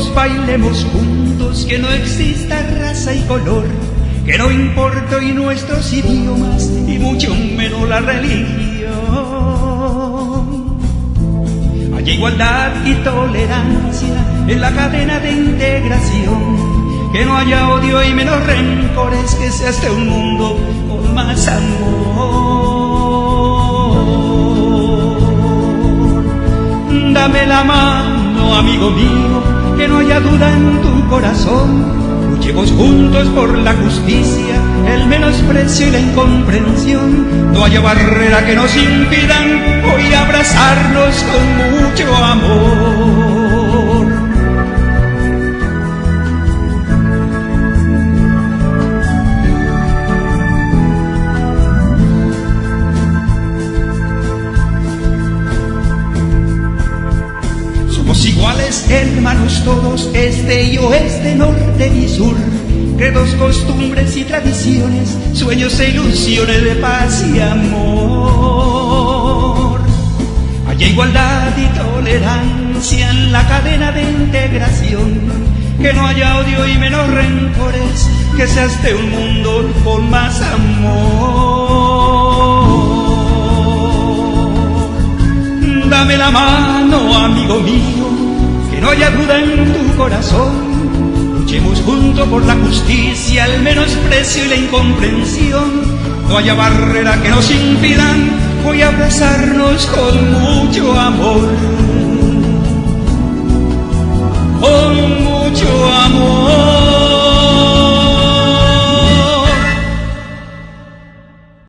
todos bailemos juntos, que no exista raza y color, que no importa hoy nuestros idiomas y mucho menos la religión. Haya igualdad y tolerancia en la cadena de integración, que no haya odio y menos rencores, que sea este un mundo con más amor. Dame la mano, amigo mío, que no haya duda en tu corazón. Luchemos juntos por la justicia, el menosprecio y la incomprensión. No haya barrera que nos impidan hoy abrazarnos con mucho amor. Somos iguales, hermanos todos, este y oeste, norte y sur, credos, costumbres y tradiciones, sueños e ilusiones de paz y amor. Haya igualdad y tolerancia en la cadena de integración, que no haya odio y menos rencores, que sea este un mundo con más amor. Dame la mano, amigo mío, que no haya duda en tu corazón. Luchemos juntos por la justicia, el menosprecio y la incomprensión. No haya barrera que nos impidan hoy abrazarnos con mucho amor.